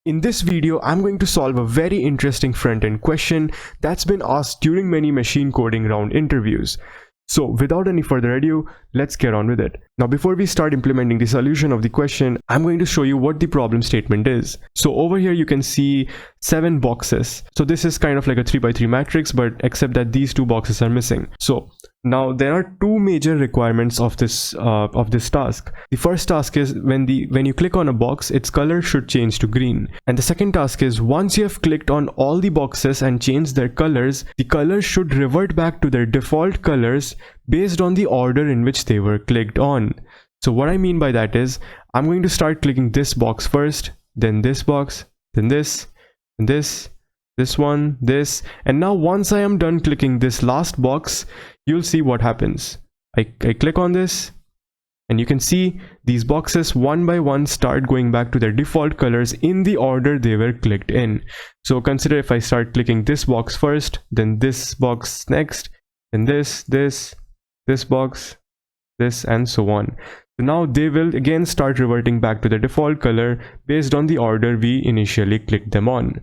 In this video, I'm going to solve a very interesting front-end question that's been asked during many machine coding round interviews. So without any further ado, let's get on with it. Now before we start implementing the solution of the question, I'm going to show you what the problem statement is. So over here you can see 7 boxes. So this is kind of like a 3x3 matrix, but except that these 2 boxes are missing. So now there are 2 major requirements of this task. The first task is when you click on a box, its color should change to green. And the second task is once you have clicked on all the boxes and changed their colors, the colors should revert back to their default colors based on the order in which they were clicked on. So what I mean by that is I'm going to start clicking this box first, then this box, then this, and this one, this, and now once I am done clicking this last box, you'll see what happens. I click on this and you can see these boxes one by one start going back to their default colors in the order they were clicked in. So consider if I start clicking this box first, then this box next, then this box, this, and so on. So now they will again start reverting back to the default color based on the order we initially clicked them on.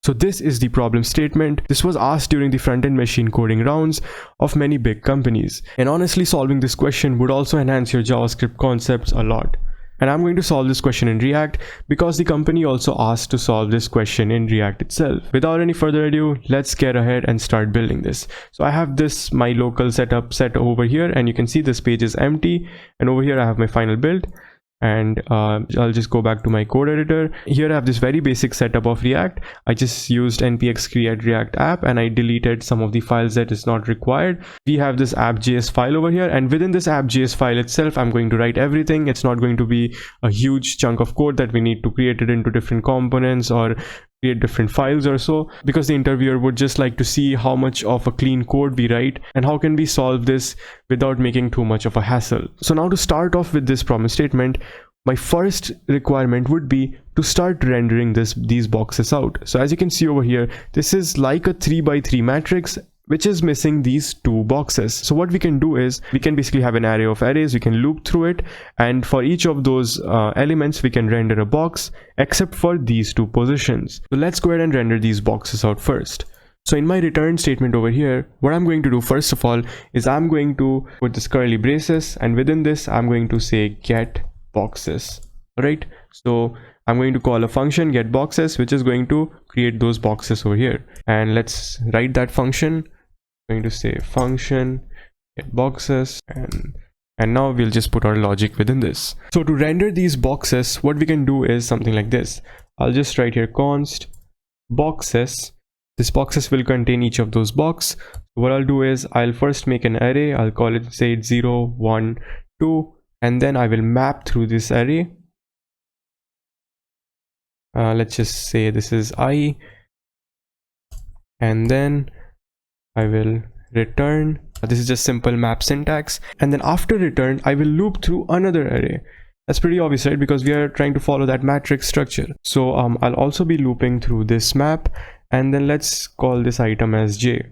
So this is the problem statement. This was asked during the front-end machine coding rounds of many big companies. And honestly, solving this question would also enhance your JavaScript concepts a lot. And I'm going to solve this question in React because the company also asked to solve this question in React itself. Without any further ado, let's get ahead and start building this. So I have this, my local setup set over here, and you can see this page is empty. And over here I have my final build. And I'll just go back to my code editor. Here I have this very basic setup of React. I just used npx create react app and I deleted some of the files that is not required. We have this app.js file over here, and within this app.js file itself, I'm going to write everything. It's not going to be a huge chunk of code that we need to create it into different components or create different files or so, because the interviewer would just like to see how much of a clean code we write and how can we solve this without making too much of a hassle. So now to start off with this problem statement, my first requirement would be to start rendering these boxes out. So as you can see over here, this is like a 3x3 matrix which is missing these 2 boxes. So what we can do is we can basically have an array of arrays, we can loop through it, and for each of those elements we can render a box except for these 2 positions. So let's go ahead and render these boxes out first. So in my return statement over here, what I'm going to do first of all is I'm going to put this curly braces, and within this I'm going to say get boxes. All right, so I'm going to call a function get boxes which is going to create those boxes over here, and let's write that function. I'm going to say function get boxes, and now we'll just put our logic within this. So to render these boxes, what we can do is something like this. I'll just write here const boxes. This boxes will contain each of those boxes. What I'll do is I'll first make an array. I'll call it, say 0 1 2, and then I will map through this array. Let's just say this is I, and then I will return. This is just simple map syntax, and then after return I will loop through another array. That's pretty obvious, right? Because we are trying to follow that matrix structure. So I'll also be looping through this map, and then let's call this item as j.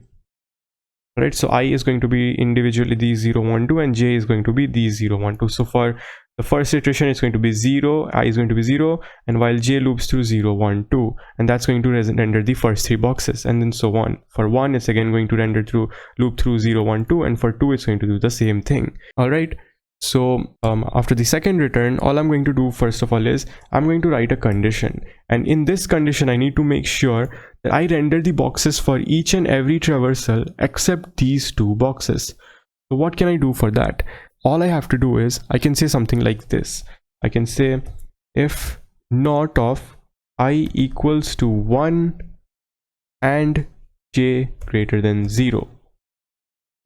Right, so I is going to be individually these 0 1 2, and j is going to be these 0 1 2. So for the first iteration it's going to be 0, I is going to be 0, and while j loops through 0 1 2, and that's going to render the first 3 boxes, and then so on. For 1 it's again going to loop through 0 1 2, and for 2 it's going to do the same thing. All right, so after the second return, all I'm going to do first of all is I'm going to write a condition, and in this condition I need to make sure that I render the boxes for each and every traversal except these 2 boxes. So what can I do for that? All I have to do is I can say something like this. I can say if not of I equals to 1 and j greater than 0,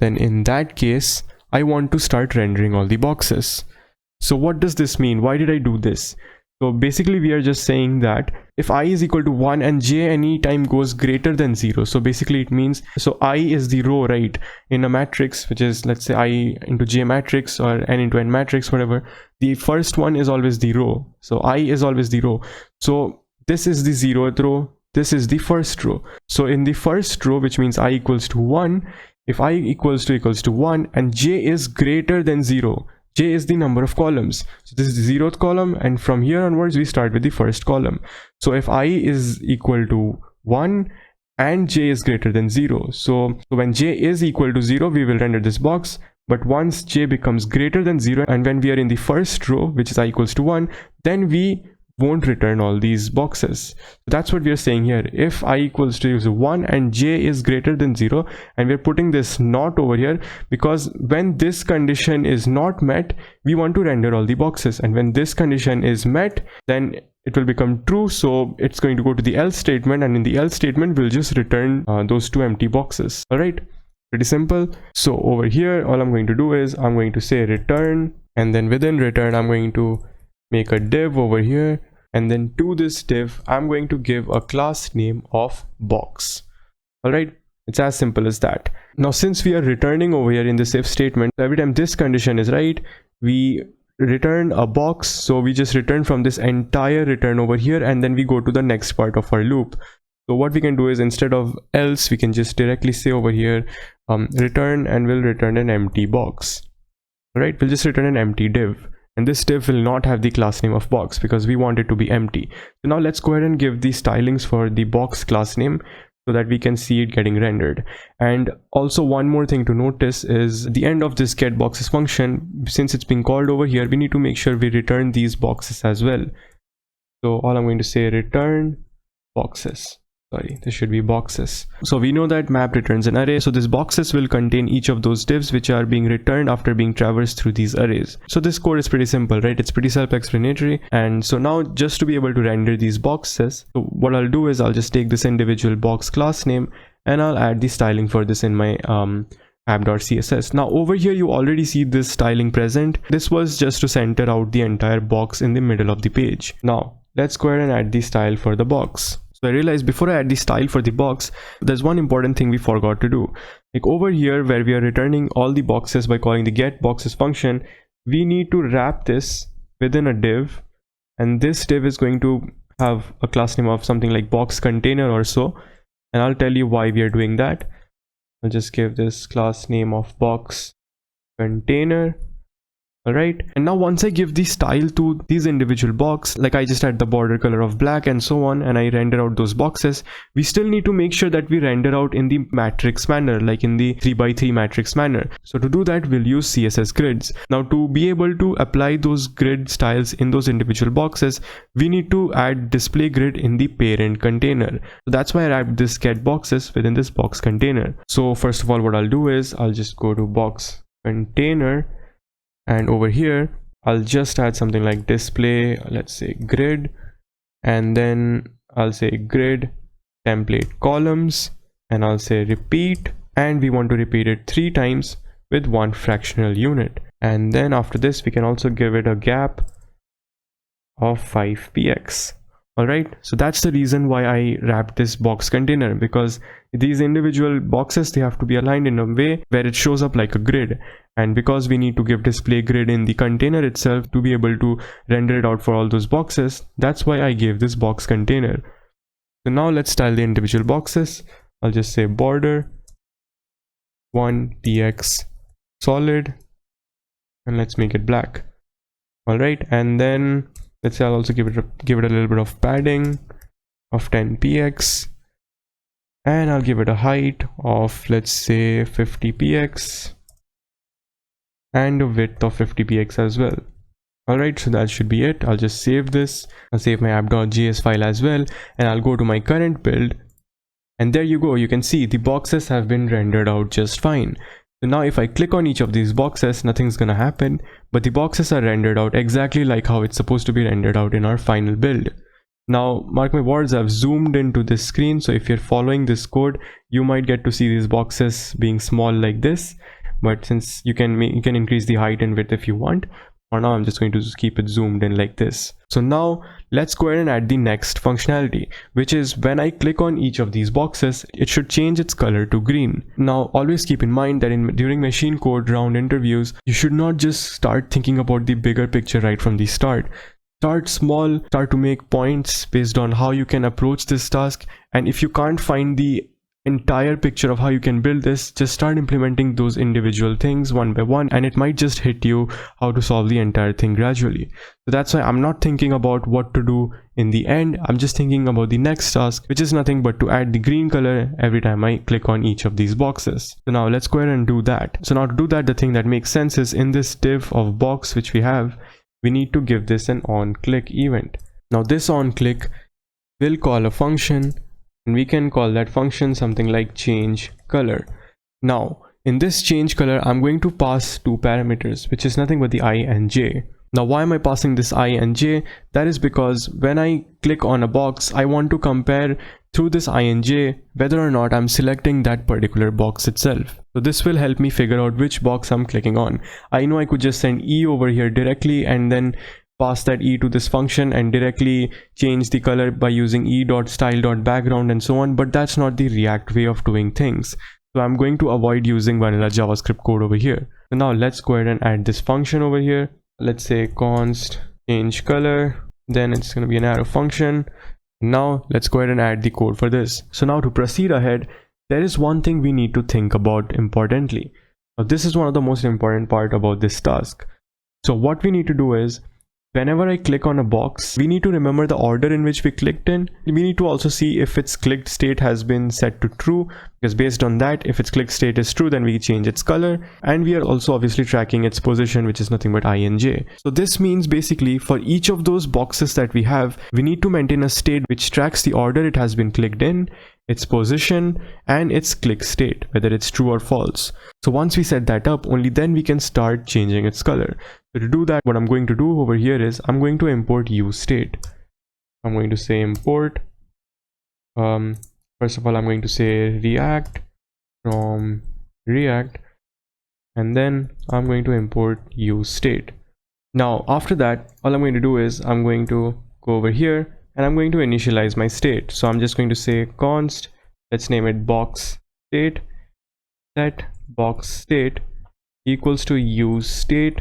then in that case I want to start rendering all the boxes. So what does this mean? Why did I do this? So basically we are just saying that if I is equal to 1 and j anytime goes greater than 0, so basically it means, so I is the row, right, in a matrix, which is, let's say I into j matrix or n into n matrix, whatever, the first one is always the row. So I is always the row. So this is the 0th row, this is the first row. So in the first row, which means I equals to 1, if I equals to 1 and j is greater than 0, j is the number of columns. So this is the 0th column, and from here onwards we start with the first column. So if I is equal to 1 and j is greater than 0, so when j is equal to 0 we will render this box. But once j becomes greater than 0 and when we are in the first row, which is I equals to 1, then we won't return all these boxes. So that's what we are saying here. If I equals to 1 and j is greater than 0, and we're putting this not over here because when this condition is not met, we want to render all the boxes, and when this condition is met, then it will become true. So it's going to go to the else statement, and in the else statement we'll just return those 2 empty boxes. All right, pretty simple. So over here all I'm going to do is I'm going to say return, and then within return I'm going to make a div over here, and then to this div I'm going to give a class name of box. All right, it's as simple as that. Now since we are returning over here in this if statement, every time this condition is right, we return a box. So we just return from this entire return over here, and then we go to the next part of our loop. So what we can do is instead of else, we can just directly say over here return, and we'll return an empty box. All right, we'll just return an empty div, and this div will not have the class name of box because we want it to be empty. So now let's go ahead and give the stylings for the box class name so that we can see it getting rendered. And also one more thing to notice is the end of this getBoxes function, since it's being called over here, we need to make sure we return these boxes as well. So all I'm going to say return boxes. Sorry, this should be boxes. So we know that map returns an array, so this boxes will contain each of those divs which are being returned after being traversed through these arrays. So this code is pretty simple, right? It's pretty self-explanatory. And so now just to be able to render these boxes, so what I'll do is I'll just take this individual box class name and I'll add the styling for this in my app.css. Now over here you already see this styling present. This was just to center out the entire box in the middle of the page. Now let's go ahead and add the style for the box. So I realized before I add the style for the box, there's one important thing we forgot to do. Like over here where we are returning all the boxes by calling the getBoxes function, we need to wrap this within a div, and this div is going to have a class name of something like box container or so, and I'll tell you why we are doing that. I'll just give this class name of box container. All right, and now once I give the style to these individual box, like I just add the border color of black and so on, and I render out those boxes, we still need to make sure that we render out in the matrix manner, like in the 3x3 matrix manner. So to do that, we'll use CSS grids. Now to be able to apply those grid styles in those individual boxes, we need to add display grid in the parent container. So that's why I wrapped this getBoxes within this box container. So first of all, what I'll do is I'll just go to box container, and over here I'll just add something like display, let's say grid, and then I'll say grid template columns, and I'll say repeat, and we want to repeat it 3 times with 1 fractional unit. And then after this we can also give it a gap of 5px. All right, so that's the reason why I wrapped this box container, because these individual boxes, they have to be aligned in a way where it shows up like a grid, and because we need to give display grid in the container itself to be able to render it out for all those boxes, that's why I gave this box container. So now let's style the individual boxes. I'll just say border 1px solid, and let's make it black. All right, and then let's say I'll also give it a little bit of padding of 10px, and I'll give it a height of, let's say, 50px, and a width of 50px as well. All right, so that should be it. I'll just save this. I'll save my app.js file as well, and I'll go to my current build, and there you go. You can see the boxes have been rendered out just fine. So now if I click on each of these boxes, nothing's gonna happen, but the boxes are rendered out exactly like how it's supposed to be rendered out in our final build. Now mark my words, I've zoomed into this screen, so if you're following this code, you might get to see these boxes being small like this, but since you can increase the height and width if you want. For now I'm just going to keep it zoomed in like this. So now let's go ahead and add the next functionality, which is when I click on each of these boxes, it should change its color to green. Now always keep in mind that during machine code round interviews, you should not just start thinking about the bigger picture right from the start. Start small, start to make points based on how you can approach this task, and if you can't find the entire picture of how you can build this, just start implementing those individual things one by one, and it might just hit you how to solve the entire thing gradually. So that's why I'm not thinking about what to do in the end. I'm just thinking about the next task, which is nothing but to add the green color every time I click on each of these boxes. So now let's go ahead and do that. So now to do that, the thing that makes sense is in this div of box which we have, we need to give this an onClick event. Now this onClick will call a function, and we can call that function something like change color. Now in this change color, I'm going to pass two parameters, which is nothing but the I and j. Now why am I passing this I and j? That is because when I click on a box, I want to compare through this I and j whether or not I'm selecting that particular box itself. So this will help me figure out which box I'm clicking on. I know I could just send e over here directly and then pass that e to this function and directly change the color by using e.style.background and so on, but that's not the React way of doing things. So I'm going to avoid using vanilla JavaScript code over here. So now let's go ahead and add this function over here. Let's say const change color, then it's going to be an arrow function. Now let's go ahead and add the code for this. So now to proceed ahead, there is one thing we need to think about importantly. Now this is one of the most important part about this task. So what we need to do is, whenever I click on a box, we need to remember the order in which we clicked in. We need to also see if its clicked state has been set to true, because based on that, if its clicked state is true, then we change its color. And we are also obviously tracking its position, which is nothing but I and j. So this means basically for each of those boxes that we have, we need to maintain a state which tracks the order it has been clicked in, its position, and its click state, whether it's true or false. So once we set that up, only then we can start changing its color. So to do that, what I'm going to do over here is I'm going to import useState. I'm going to say import, first of all, I'm going to say React from React, and then I'm going to import useState. Now after that, all I'm going to do is I'm going to go over here and I'm going to initialize my state. So I'm just going to say const, let's name it box state, set box state equals to use state,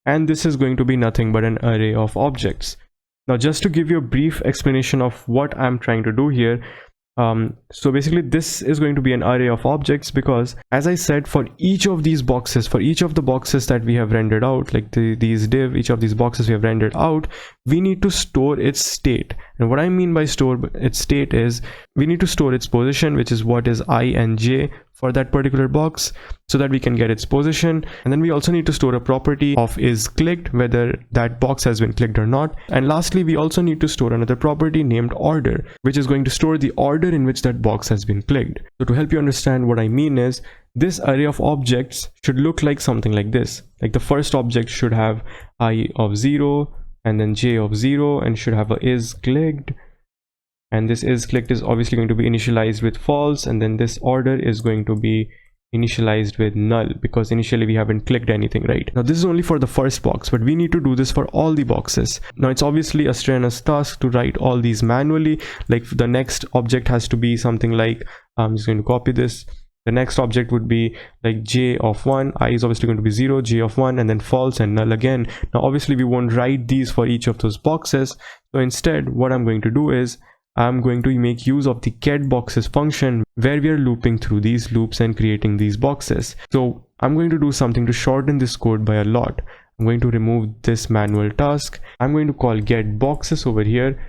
and this is going to be nothing but an array of objects. Now just to give you a brief explanation of what I'm trying to do here, so basically this is going to be an array of objects, because as I said, for each of these boxes, for each of the boxes that we have rendered out, like these div, each of these boxes we have rendered out, we need to store its state. And what I mean by store its state is we need to store its position, which is what is I and j for that particular box, so that we can get its position. And then we also need to store a property of is clicked, whether that box has been clicked or not. And lastly, we also need to store another property named order, which is going to store the order in which that box has been clicked. So to help you understand what I mean is, this array of objects should look like something like this. Like the first object should have I of 0 and then j of 0, and should have a is clicked, and this is clicked is obviously going to be initialized with false, and then this order is going to be initialized with null, because initially we haven't clicked anything, right? Now this is only for the first box, but we need to do this for all the boxes. Now it's obviously a strenuous task to write all these manually. Like the next object has to be something like, I'm just going to copy this. The next object would be like j of 1, I is obviously going to be 0, j of 1, and then false and null again. Now obviously we won't write these for each of those boxes. So instead what I'm going to do is I'm going to make use of the getBoxes function, where we are looping through these loops and creating these boxes. So I'm going to do something to shorten this code by a lot. I'm going to remove this manual task. I'm going to call getBoxes over here,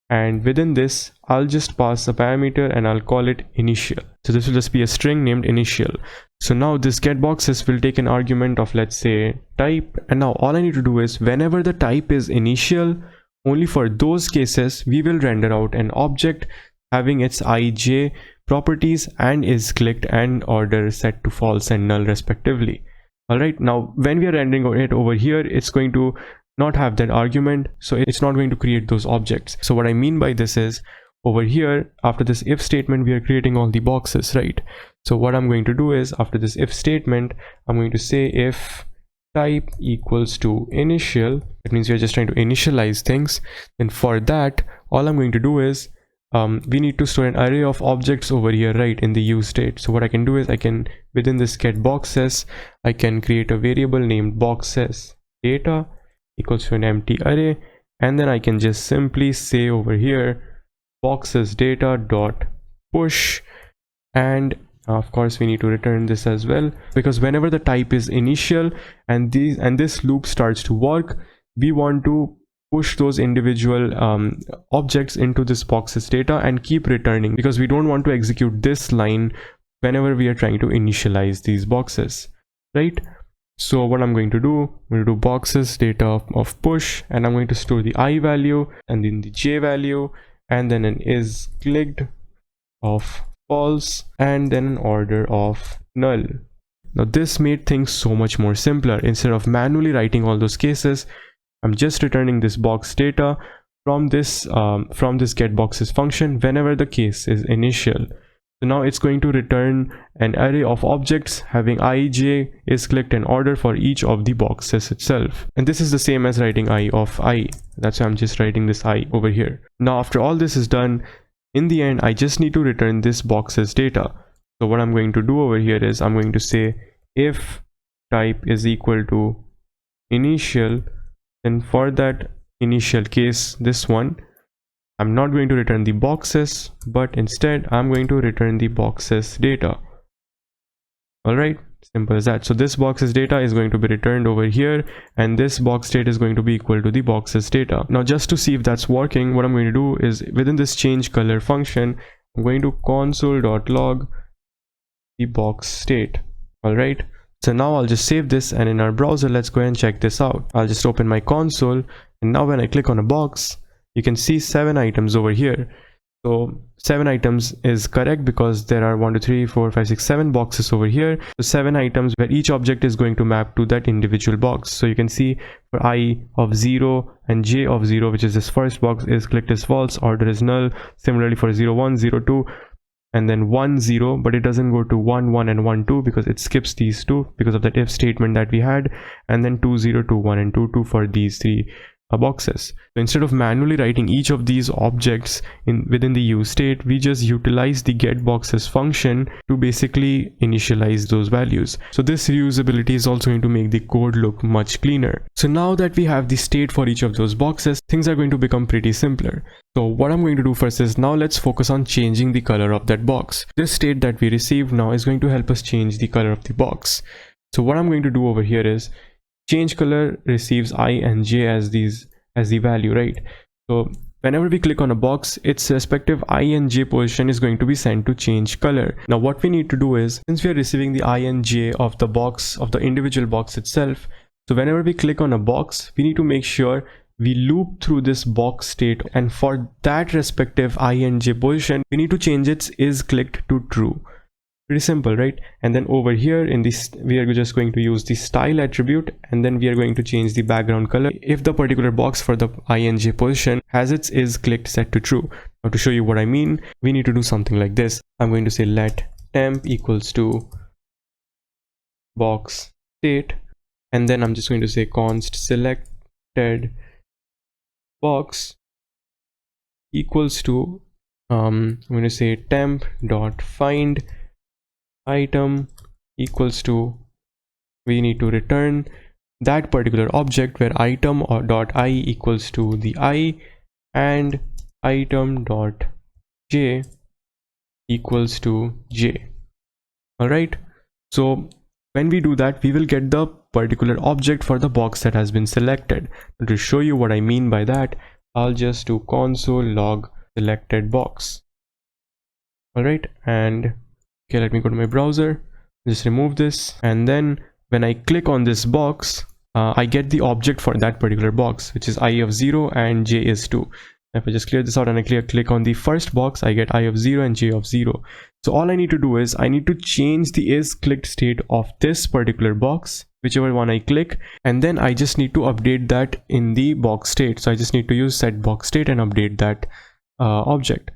and within this I'll just pass a parameter and I'll call it initial. So this will just be a string named initial. So now this getBoxes will take an argument of, let's say, type, and now all I need to do is whenever the type is initial, only for those cases we will render out an object having its ij properties and is clicked and order set to false and null respectively. Alright, now when we are rendering it over here, it's going to not have that argument, so it's not going to create those objects. So what I mean by this is, over here after this if statement we are creating all the boxes, right? So what I'm going to do is, after this if statement, I'm going to say if type equals to initial, that means we are just trying to initialize things. Then for that, all I'm going to do is we need to store an array of objects over here, right, in the use state. So what I can do is I can, within this getBoxes, I can create a variable named boxes data equals to an empty array, and then I can just simply say over here boxes data dot push, and of course we need to return this as well, because whenever the type is initial and this loop starts to work, we want to push those individual objects into this box's data and keep returning, because we don't want to execute this line whenever we are trying to initialize these boxes, right? So what I'm going to do, I'm going to do boxes data of push, and I'm going to store the I value and then the j value, and then an is clicked of false, and then an order of null. Now this made things so much more simpler. Instead of manually writing all those cases, I'm just returning this box data from this getBoxes function whenever the case is initial. So now it's going to return an array of objects having I, j, is clicked, and order for each of the boxes itself. And this is the same as writing I of I. That's why I'm just writing this I over here. Now after all this is done, in the end I just need to return this box's data. So what I'm going to do over here is I'm going to say if type is equal to initial, then for that initial case, this one, I'm not going to return the boxes, but instead I'm going to return the boxes data. Alright, simple as that. So this boxes data is going to be returned over here, and this box state is going to be equal to the boxes data. Now just to see if that's working, what I'm going to do is within this change color function, I'm going to console.log the box state. Alright, so now I'll just save this, and in our browser let's go ahead and check this out. I'll just open my console, and now when I click on a box, you can see 7 items over here. So 7 items is correct because there are 1 2 3 4 5 6 7 boxes over here. So 7 items where each object is going to map to that individual box. So you can see for I of 0 and j of 0, which is this first box, is clicked as false, order is null. Similarly for 0 1 0 2 and then 1 0, but it doesn't go to 1 1 and 1 2 because it skips these two because of that if statement that we had, and then 2 0 2 1 and 2 2 for these 3 boxes. So instead of manually writing each of these objects within the use state, we just utilize the getBoxes function to basically initialize those values. So this reusability is also going to make the code look much cleaner. So now that we have the state for each of those boxes, things are going to become pretty simpler. So what I'm going to do first is now let's focus on changing the color of that box. This state that we received now is going to help us change the color of the box. So what I'm going to do over here is change color receives I and j as the value, right? So whenever we click on a box, its respective I and j position is going to be sent to change color. Now what we need to do is, since we are receiving the I and j of the box, of the individual box itself, so whenever we click on a box, we need to make sure we loop through this box state, and for that respective I and j position, we need to change its is clicked to true. Pretty simple, right? And then over here in this, we are just going to use the style attribute, and then we are going to change the background color if the particular box for the I and j position has its is clicked set to true. Now to show you what I mean, we need to do something like this. I'm going to say let temp equals to box state, and then I'm just going to say const selected box equals to I'm going to say temp dot find item equals to, we need to return that particular object where item or dot I equals to the I, and item dot j equals to j. All right, so when we do that, we will get the particular object for the box that has been selected. And to show you what I mean by that, I'll just do console log selected box. All right, and okay, let me go to my browser, just remove this, and then when I click on this box, I get the object for that particular box, which is I of 0 and j is 2. If I just clear this out and I click on the first box, I get I of 0 and j of 0. So all I need to do is I need to change the is clicked state of this particular box, whichever one I click, and then I just need to update that in the box state. So I just need to use set box state and update that object.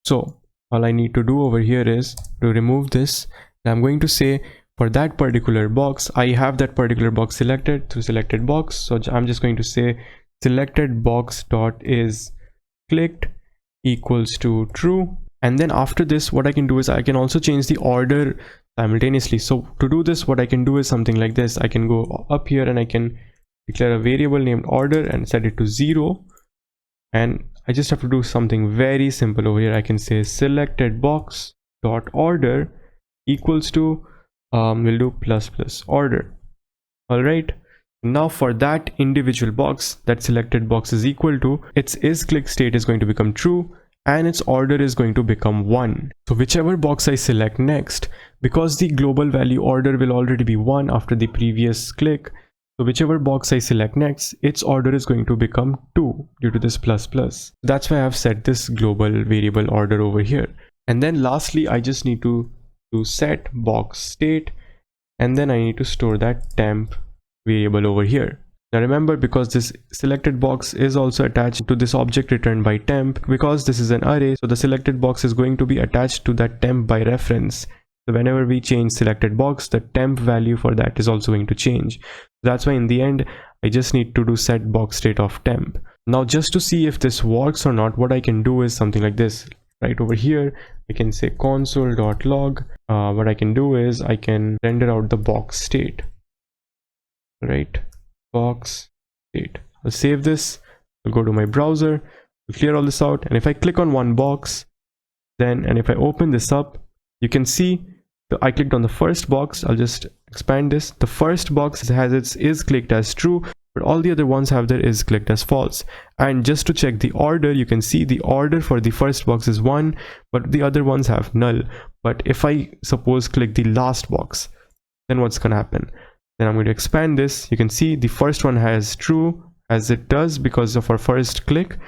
So all I need to do over here is to remove this. I'm going to say for that particular box, I have that particular box selected through selected box. So I'm just going to say selected box dot is clicked equals to true. And then after this, what I can do is I can also change the order simultaneously. So to do this, what I can do is something like this. I can go up here and I can declare a variable named order and set it to 0. And I just have to do something very simple over here. I can say selected box dot order equals to we'll do plus plus order. All right, now for that individual box, that selected box is equal to, its isClick state is going to become true and its order is going to become 1. So whichever box I select next, because the global value order will already be 1 after the previous click, so whichever box I select next, its order is going to become 2 due to this plus plus. That's why I have set this global variable order over here. And then lastly, I just need to do set box state, and then I need to store that temp variable over here. Now remember, because this selected box is also attached to this object returned by temp, because this is an array, so the selected box is going to be attached to that temp by reference. So whenever we change selected box, the temp value for that is also going to change. That's why in the end, I just need to do set box state of temp. Now just to see if this works or not, what I can do is something like this. Right over here, I can say console.log. What I can do is I can render out the box state. Right, box state. I'll save this, I'll go to my browser, I'll clear all this out, and if I click on one box, then, and if I open this up, you can see I clicked on the first box. I'll just expand this. The first box has its isClicked as true, but all the other ones have their isClicked as false. And just to check the order, you can see the order for the first box is 1, but the other ones have null. But if I suppose click the last box, then what's gonna happen? Then I'm going to expand this. You can see the first one has true, as it does because of our first click.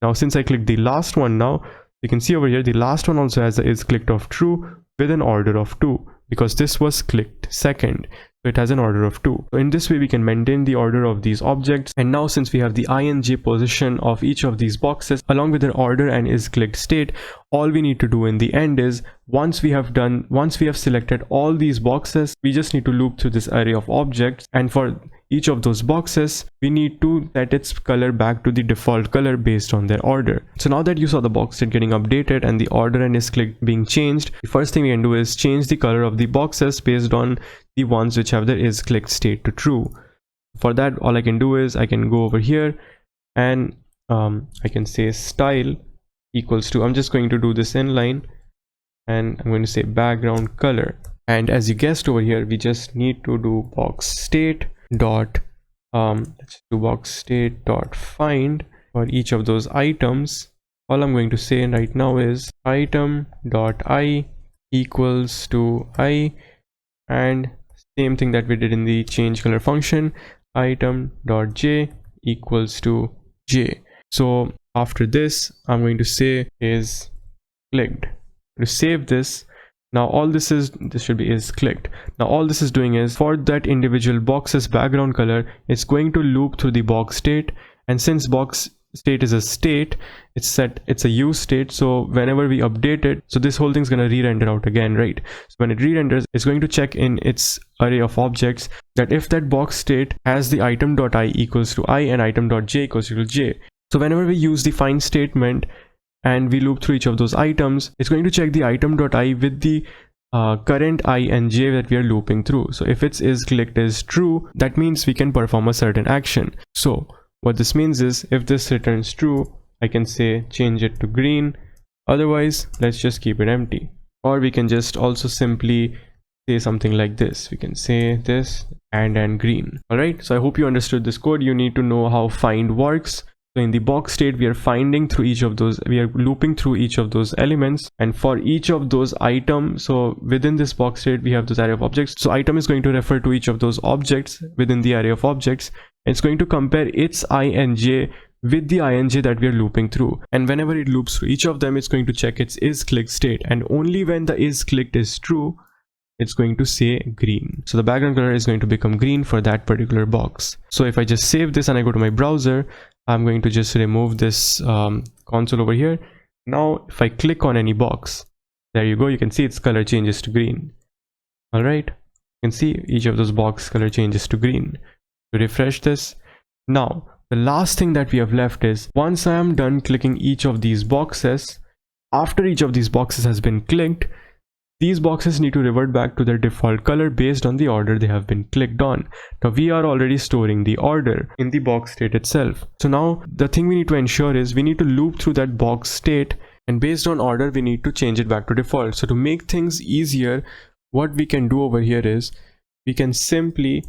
Now since I clicked the last one, now you can see over here the last one also has the isClicked of true with an order of 2, because this was clicked second, so it has an order of 2. So in this way we can maintain the order of these objects. And now since we have the ing position of each of these boxes along with their order and isClicked state, all we need to do in the end is, once we have selected all these boxes, we just need to loop through this array of objects, and for each of those boxes we need to set its color back to the default color based on their order. So now that you saw the box state getting updated and the order and isClicked being changed, the first thing we can do is change the color of the boxes based on the ones which have their isClicked state to true. For that, all I can do is I can go over here and I can say style equals to, I'm just going to do this inline, and I'm going to say background color. And as you guessed over here, we just need to do box state dot let's do box state dot find for each of those items. All I'm going to say right now is item dot I equals to I, and same thing that we did in the change color function, item dot j equals to j. So after this, I'm going to say is clicked. To save this, now all this should be is clicked. Now all this is doing is, for that individual box's background color, it's going to loop through the box state, and since box state is a state, it's a use state, so whenever we update it, so this whole thing's going to re-render out again, right? So when it re-renders, it's going to check in its array of objects that if that box state has the item.I equals to I and item.j equals to j. So whenever we use the find statement and we loop through each of those items, it's going to check the item.I with the current I and j that we are looping through. So if its isClicked is true, that means we can perform a certain action. So what this means is, if this returns true, I can say change it to green, otherwise let's just keep it empty. Or we can just also simply say something like this. We can say this and green. All right, so I hope you understood this code. You need to know how find works. So in the box state, we are finding through each of those, we are looping through each of those elements, and for each of those items, so within this box state we have this array of objects. So item is going to refer to each of those objects within the array of objects. It's going to compare its I and j with the ing that we are looping through, and whenever it loops through each of them, it's going to check its isClicked state, and only when the isClicked is true, it's going to say green. So the background color is going to become green for that particular box. So if I just save this and I go to my browser, I'm going to just remove this console over here. Now if I click on any box, there you go, you can see its color changes to green. All right, you can see each of those box color changes to green. To refresh this, now the last thing that we have left is, once I am done clicking each of these boxes, after each of these boxes has been clicked, these boxes need to revert back to their default color based on the order they have been clicked on. Now we are already storing the order in the box state itself. So now the thing we need to ensure is we need to loop through that box state and based on order we need to change it back to default. So to make things easier, what we can do over here is we can simply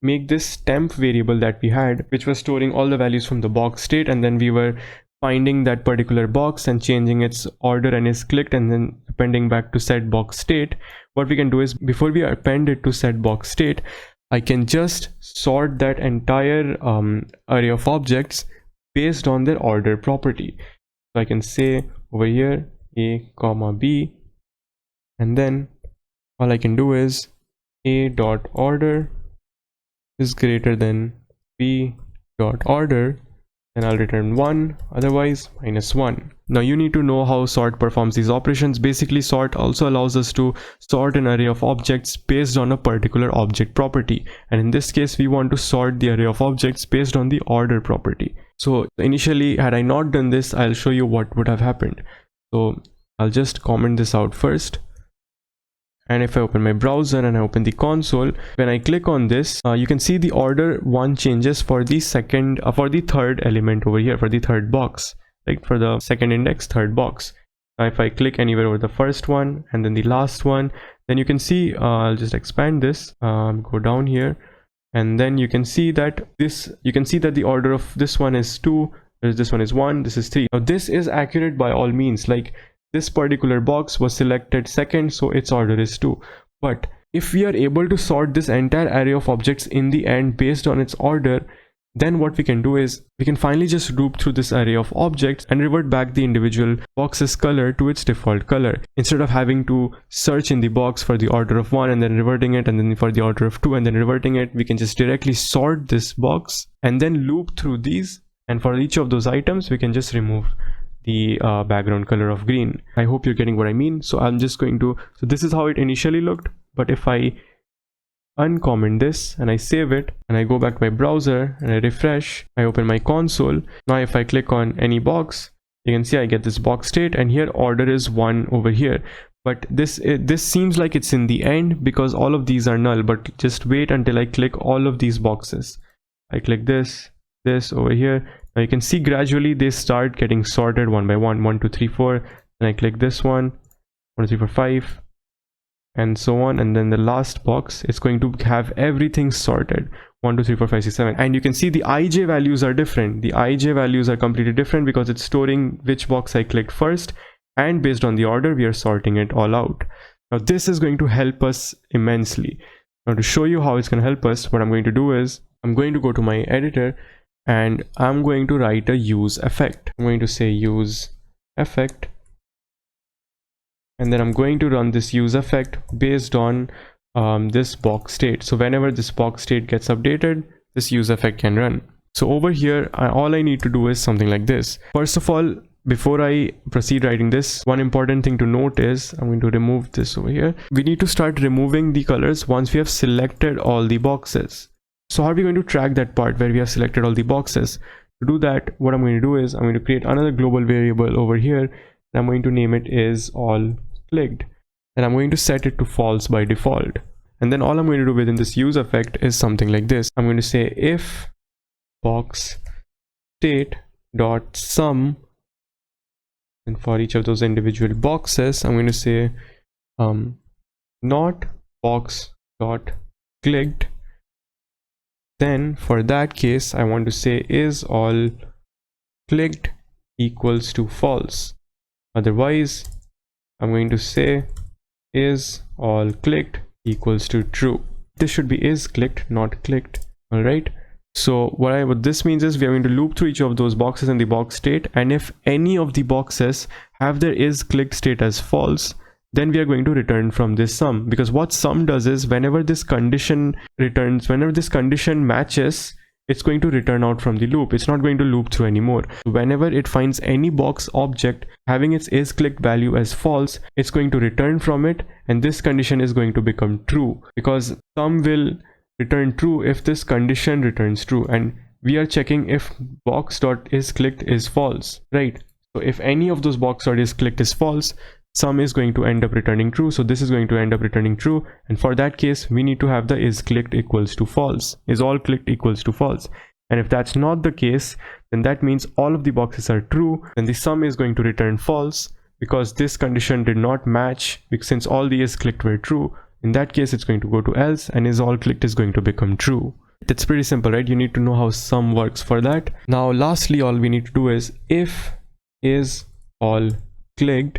make this temp variable that we had, which was storing all the values from the box state, and then we were finding that particular box and changing its order and is clicked and then appending back to set box state. What we can do is, before we append it to set box state, I can just sort that entire array of objects based on their order property. So I can say over here a comma b, and then all I can do is a dot order is greater than b dot order, and I'll return 1, otherwise -1. Now you need to know how sort performs these operations. Basically, sort also allows us to sort an array of objects based on a particular object property, and in this case we want to sort the array of objects based on the order property. So initially, had I not done this, I'll show you what would have happened. So I'll just comment this out first. And if I open my browser and I open the console, when I click on this, you can see the order 1 changes for the third element over here, for the third box, like for the second index, third box. Now if I click anywhere over the first one and then the last one, then you can see, I'll just expand this, go down here, and then you can see that the order of this one is 2, this one is 1, this is 3. Now this is accurate by all means, like this particular box was selected second, so its order is 2. But if we are able to sort this entire array of objects in the end based on its order, then what we can do is we can finally just loop through this array of objects and revert back the individual box's color to its default color. Instead of having to search in the box for the order of 1 and then reverting it, and then for the order of 2 and then reverting it, we can just directly sort this box and then loop through these, and for each of those items we can just remove the background color of green. I hope you're getting what I mean. So I'm just going to, so this is how it initially looked, but if I uncomment this and I save it and I go back to my browser and I refresh, I open my console. Now if I click on any box, you can see I get this box state, and here order is 1 over here. But this seems like it's in the end because all of these are null, but just wait until I click all of these boxes. I click this over here. Now you can see gradually they start getting sorted one by one, 1 2 3 4, and I click this one, 1 2 3 4 5, and so on, and then the last box is going to have everything sorted, 1 2 3 4 5 6 7, and you can see the ij values are different. The ij values are completely different because it's storing which box I clicked first, and based on the order we are sorting it all out. Now this is going to help us immensely. Now to show you how it's going to help us, what I'm going to do is I'm going to go to my editor and I'm going to write a use effect. I'm going to say use effect, and then I'm going to run this use effect based on this box state. So whenever this box state gets updated, this use effect can run. So over here, all I need to do is something like this. First of all, before I proceed writing this, one important thing to note is I'm going to remove this over here. We need to start removing the colors once we have selected all the boxes. So how are we going to track that part where we have selected all the boxes? To do that, what I'm going to do is I'm going to create another global variable over here, and I'm going to name it is all clicked, and I'm going to set it to false by default. And then all I'm going to do within this use effect is something like this. I'm going to say if box state dot sum, and for each of those individual boxes I'm going to say not box dot clicked. Then for that case I want to say is all clicked equals to false. Otherwise I'm going to say is all clicked equals to true. This should be is clicked, not clicked. All right, so what this means is we are going to loop through each of those boxes in the box state, and if any of the boxes have their is clicked state as false, then we are going to return from this sum, because what sum does is whenever this condition returns, whenever this condition matches, it's going to return out from the loop. It's not going to loop through anymore. Whenever it finds any box object having its is clicked value as false, it's going to return from it, and this condition is going to become true, because sum will return true if this condition returns true, and we are checking if box dot is clicked is false, right? So if any of those box dot is clicked is false, sum is going to end up returning true. So this is going to end up returning true, and for that case we need to have the is clicked equals to false, is all clicked equals to false. And if that's not the case, then that means all of the boxes are true, then the sum is going to return false, because this condition did not match, since all the is clicked were true. In that case, it's going to go to else, and is all clicked is going to become true. It's pretty simple, right? You need to know how sum works for that. Now lastly, all we need to do is if is all clicked.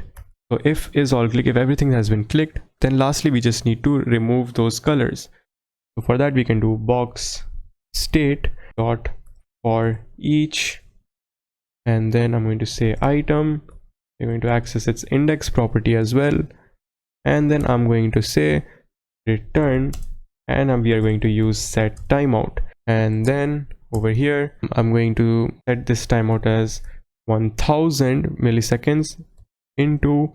So if is all clicked, if everything has been clicked, then lastly we just need to remove those colors. So for that we can do box state dot for each, and then I'm going to say item. We're going to access its index property as well, and then I'm going to say return, and we are going to use set timeout, and then over here I'm going to set this timeout as 1000 milliseconds into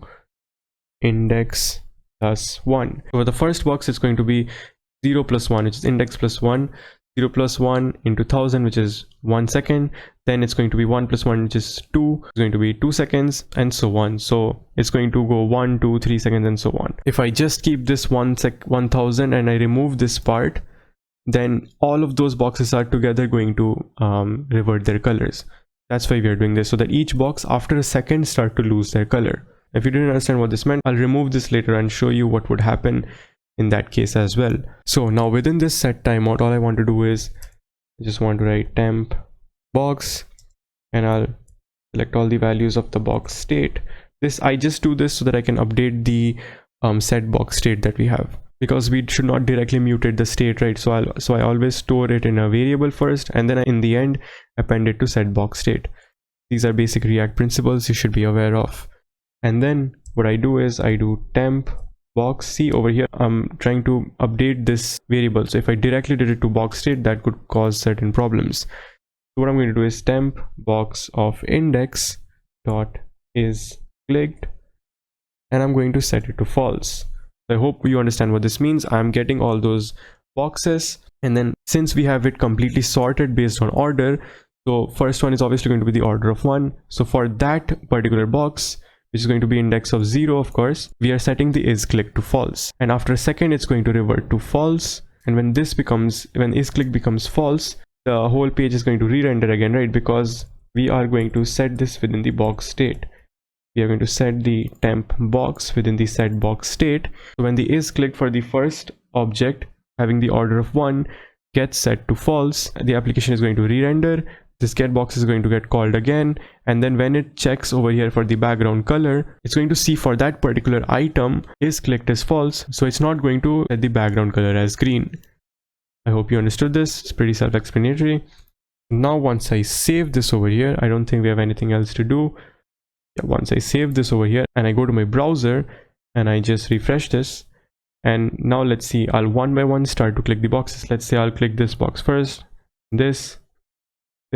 index plus 1. So for the first box it's going to be 0 plus 1, which is index plus 1, 0 plus 1 into 1000, which is 1 second, then it's going to be 1 plus 1, which is 2, it's going to be 2 seconds, and so on. So it's going to go 1, 2, 3 seconds, and so on. If I just keep this 1000 and I remove this part, then all of those boxes are together going to revert their colors. That's why we are doing this, so that each box after a second start to lose their color. If you didn't understand what this meant, I'll remove this later and show you what would happen in that case as well. So now within this set timeout, all I want to do is I just want to write temp box, and I'll select all the values of the box state. I just do this so that I can update the set box state that we have, because we should not directly mutate the state, right? So I always store it in a variable first, and then in the end append it to set box state. These are basic React principles you should be aware of. And then what I do is I do temp box. See over here, I'm trying to update this variable, so if I directly did it to box state, that could cause certain problems. So what I'm going to do is temp box of index dot is clicked, and I'm going to set it to false. I hope you understand what this means. I'm getting all those boxes, and then since we have it completely sorted based on order, so first one is obviously going to be the order of 1. So for that particular box, which is going to be index of 0, of course, we are setting the is clicked to false, and after a second it's going to revert to false. And when is clicked becomes false, the whole page is going to re-render again, right? Because we are going to set this within the box state. We are going to set the temp box within the set box state. So when the is clicked for the first object having the order of 1 gets set to false, the application is going to re-render. This get box is going to get called again, and then when it checks over here for the background color, it's going to see for that particular item is clicked as false, so it's not going to set the background color as green. I hope you understood this. It's pretty self-explanatory. Now once I save this over here, I don't think we have anything else to do. Once I save this over here and I go to my browser and I just refresh this, and now let's see, I'll one by one start to click the boxes. Let's say I'll click this box first, this,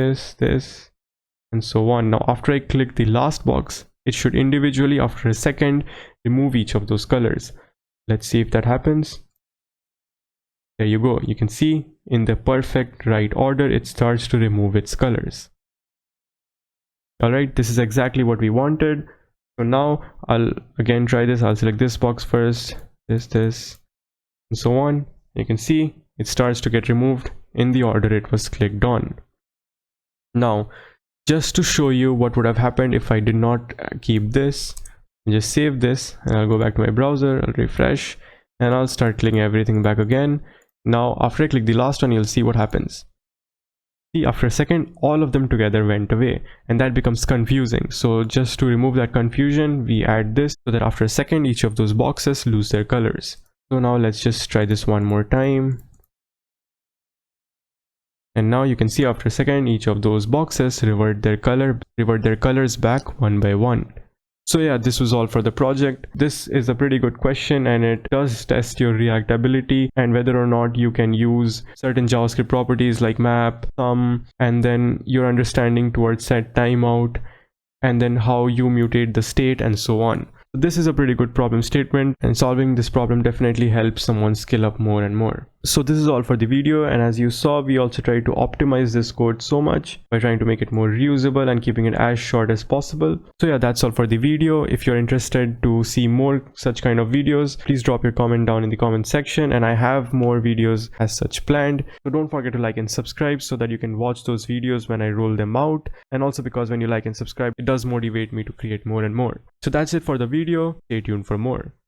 and so on. Now after I click the last box, it should individually after a second remove each of those colors. Let's see if that happens. There you go. You can see in the perfect right order it starts to remove its colors. Alright, this is exactly what we wanted. So now I'll again try this. I'll select this box first, this, and so on. You can see it starts to get removed in the order it was clicked on. Now, just to show you what would have happened if I did not keep this, just save this, and I'll go back to my browser, I'll refresh, and I'll start clicking everything back again. Now, after I click the last one, you'll see what happens. See, after a second, all of them together went away, and that becomes confusing. So just to remove that confusion, we add this so that after a second, each of those boxes lose their colors. So now let's just try this one more time. And now you can see after a second, each of those boxes revert their colors back one by one. So yeah, this was all for the project. This is a pretty good question, and it does test your React ability and whether or not you can use certain JavaScript properties like map, sum, and then your understanding towards set timeout, and then how you mutate the state and so on. So this is a pretty good problem statement, and solving this problem definitely helps someone skill up more and more. So this is all for the video, and as you saw, we also tried to optimize this code so much by trying to make it more reusable and keeping it as short as possible. So yeah, that's all for the video. If you're interested to see more such kind of videos, please drop your comment down in the comment section, and I have more videos as such planned. So don't forget to like and subscribe so that you can watch those videos when I roll them out, and also because when you like and subscribe, it does motivate me to create more and more. So that's it for the video. Stay tuned for more.